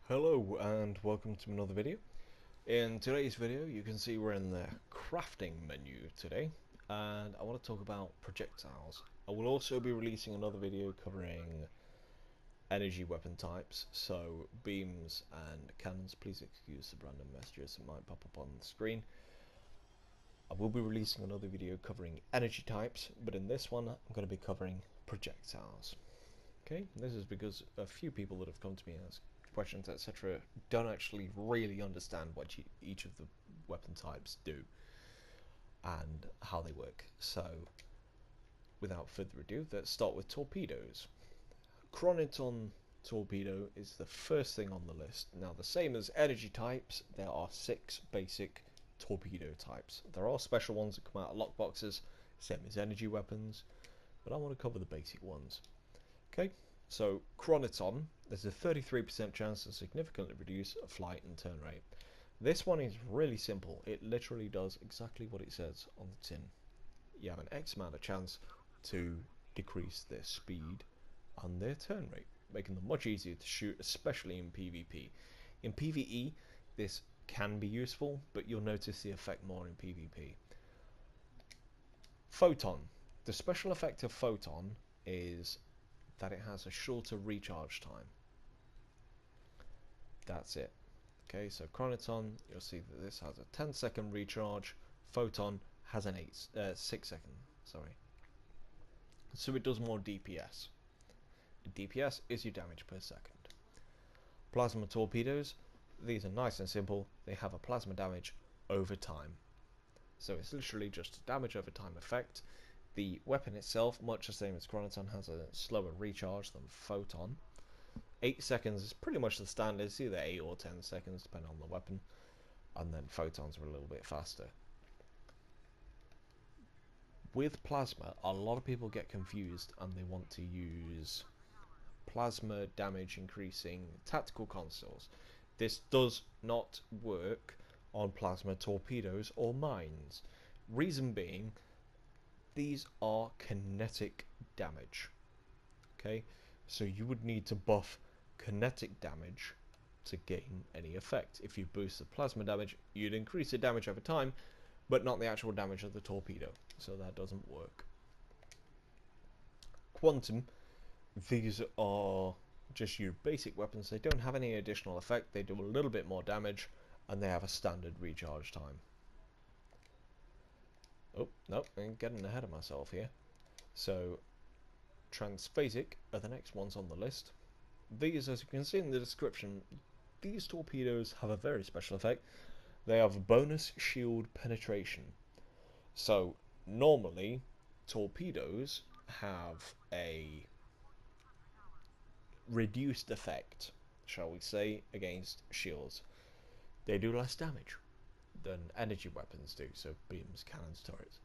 Hello and welcome to another video. In today's video you can see we're in the crafting menu today and I want to talk about projectiles. I will also be releasing another video covering energy weapon types, so beams and cannons. Please excuse the random messages that might pop up on the screen. I will be releasing another video covering energy types, but in this one I'm going to be covering projectiles. Okay, this is because a few people that have come to me and asked questions, etc., don't actually really understand what each of the weapon types do and how they work. So, without further ado, let's start with torpedoes. Chroniton torpedo is the first thing on the list. Now, the same as energy types, there are 6 basic torpedo types. There are special ones that come out of lockboxes, same as energy weapons, but I want to cover the basic ones. Okay, so Chroniton, there's a 33% chance to significantly reduce a flight and turn rate. This one is really simple. It literally does exactly what it says on the tin. You have an X amount of chance to decrease their speed and their turn rate, making them much easier to shoot, especially in PvP. In PvE, this can be useful, but you'll notice the effect more in PvP. Photon. The special effect of Photon is that it has a shorter recharge time. That's it. Okay, so Chroniton, you'll see that this has a 10-second recharge. Photon has an 6-second. Sorry. So it does more DPS. DPS is your damage per second. Plasma torpedoes, these are nice and simple. They have a plasma damage over time. So it's literally just a damage over time effect. The weapon itself, much the same as Chroniton, has a slower recharge than Photon. 8 seconds is pretty much the standard. It's either 8 or 10 seconds depending on the weapon, and then Photons are a little bit faster. With plasma, a lot of people get confused and they want to use plasma damage increasing tactical consoles. This does not work on plasma torpedoes or mines. Reason being, these are kinetic damage. Okay, so you would need to buff kinetic damage to gain any effect. If you boost the plasma damage, you'd increase the damage over time, but not the actual damage of the torpedo, so that doesn't work. Quantum, these are just your basic weapons. They don't have any additional effect. They do a little bit more damage, and they have a standard recharge time. Oh, no, I'm getting ahead of myself here. So, transphasic are the next ones on the list. These, as you can see in the description, these torpedoes have a very special effect. They have bonus shield penetration. So, normally, torpedoes have a reduced effect, shall we say, against shields. They do less damage than energy weapons do, so beams, cannons, turrets.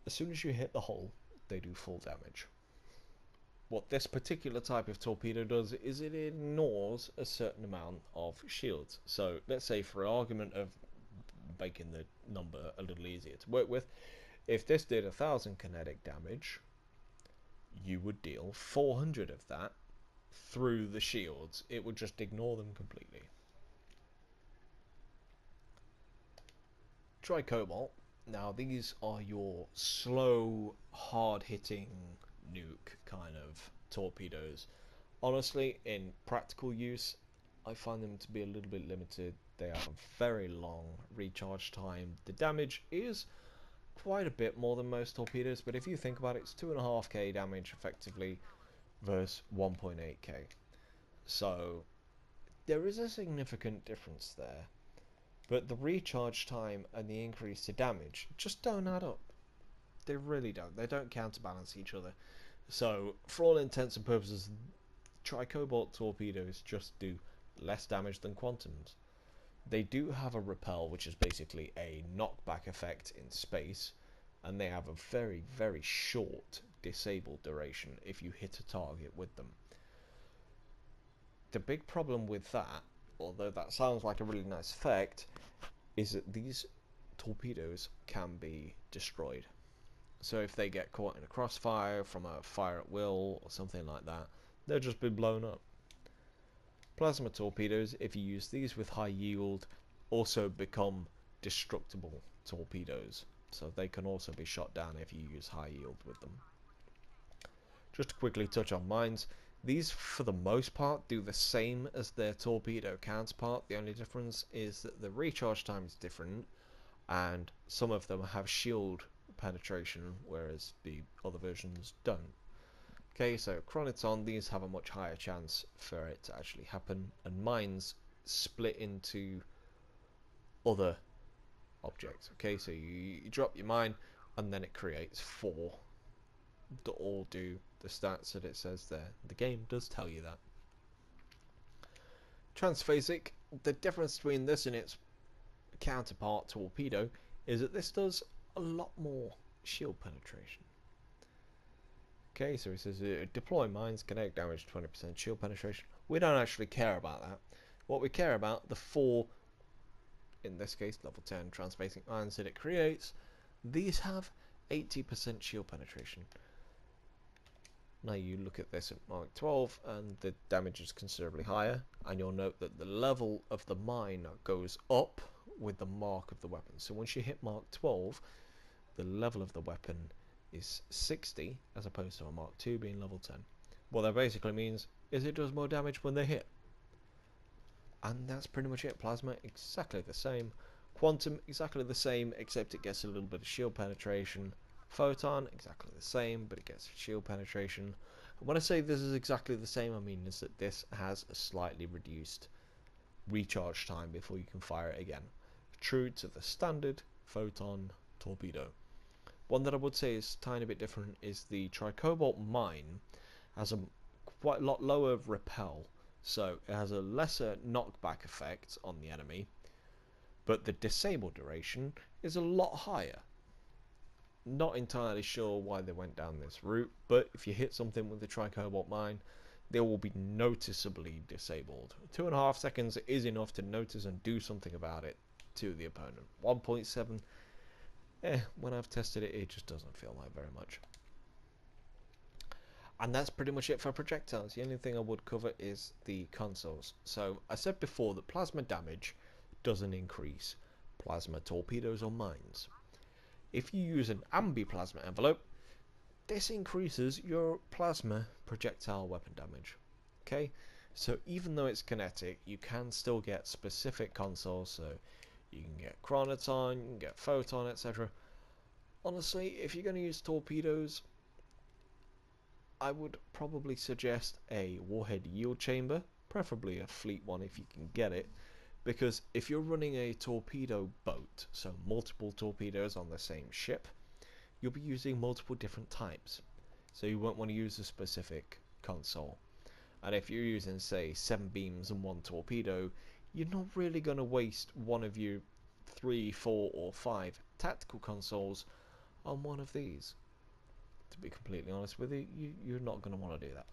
As soon as you hit the hull, they do full damage. What this particular type of torpedo does is it ignores a certain amount of shields. So let's say, for argument of making the number a little easier to work with, if this did 1000 kinetic damage, you would deal 400 of that through the shields. It would just ignore them completely. Tricobalt. Now these are your slow, hard-hitting nuke kind of torpedoes. Honestly, in practical use, I find them to be a little bit limited. They have a very long recharge time. The damage is quite a bit more than most torpedoes, but if you think about it, it's 2.5k damage effectively versus 1.8k. So there is a significant difference there. But the recharge time and the increase to damage just don't add up. They really don't. They don't counterbalance each other. So, for all intents and purposes, Tricobalt torpedoes just do less damage than Quantums. They do have a repel, which is basically a knockback effect in space, and they have a very, very short disable duration if you hit a target with them. The big problem with that, although that sounds like a really nice effect, is that these torpedoes can be destroyed. So if they get caught in a crossfire from a fire at will or something like that, they'll just be blown up. Plasma torpedoes, if you use these with high yield, also become destructible torpedoes, so they can also be shot down if you use high yield with them. Just to quickly touch on mines, these for the most part do the same as their torpedo counterpart. The only difference is that the recharge time is different, and some of them have shield penetration, whereas the other versions don't. Okay, so Chroniton, these have a much higher chance for it to actually happen, and mines split into other objects. Okay, so you drop your mine, and then it creates 4 that all do the stats that it says there. The game does tell you that. Transphasic, the difference between this and its counterpart torpedo is that this does a lot more shield penetration. Okay, so it says deploy mines, kinetic damage, 20% shield penetration. We don't actually care about that. What we care about, the 4, in this case level 10 transphasic mines that it creates, these have 80% shield penetration. Now you look at this at Mark 12 and the damage is considerably higher, and you'll note that the level of the mine goes up with the mark of the weapon. So once you hit Mark 12, the level of the weapon is 60 as opposed to a Mark 2 being level 10. What that basically means is it does more damage when they hit. And that's pretty much it. Plasma, exactly the same. Quantum, exactly the same, except it gets a little bit of shield penetration. Photon, exactly the same, but it gets shield penetration. And when I say this is exactly the same, I mean is that this has a slightly reduced recharge time before you can fire it again. True to the standard photon torpedo. One that I would say is a tiny bit different is the tricobalt mine has a quite a lot lower repel, so it has a lesser knockback effect on the enemy, but the disable duration is a lot higher. Not entirely sure why they went down this route, but if you hit something with the tricobalt mine, they will be noticeably disabled. 2.5 seconds is enough to notice and do something about it to the opponent. 1.7, when I've tested it, it just doesn't feel like very much. And that's pretty much it for projectiles. The only thing I would cover is the consoles. So I said before that plasma damage doesn't increase plasma torpedoes or mines. If you use an ambiplasma envelope, this increases your plasma projectile weapon damage. Okay, so even though it's kinetic, you can still get specific consoles. So you can get Chroniton, you can get Photon, etc. Honestly, if you're going to use torpedoes, I would probably suggest a warhead yield chamber, preferably a fleet one if you can get it. Because if you're running a torpedo boat, so multiple torpedoes on the same ship, you'll be using multiple different types. So you won't want to use a specific console. And if you're using, say, 7 beams and 1 torpedo, you're not really going to waste one of your 3, 4 or 5 tactical consoles on one of these. To be completely honest with you, you're not going to want to do that.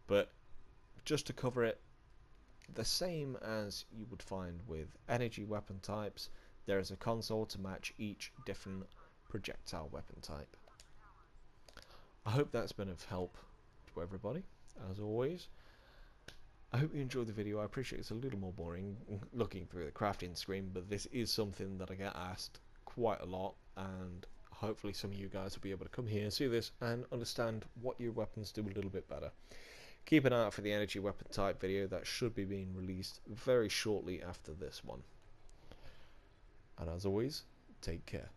But just to cover it, the same as you would find with energy weapon types, there is a console to match each different projectile weapon type. I hope that's been of help to everybody, as always. I hope you enjoyed the video. I appreciate it's a little more boring looking through the crafting screen, but this is something that I get asked quite a lot, and hopefully some of you guys will be able to come here, see this, and understand what your weapons do a little bit better. Keep an eye out for the energy weapon type video that should be being released very shortly after this one. And as always, take care.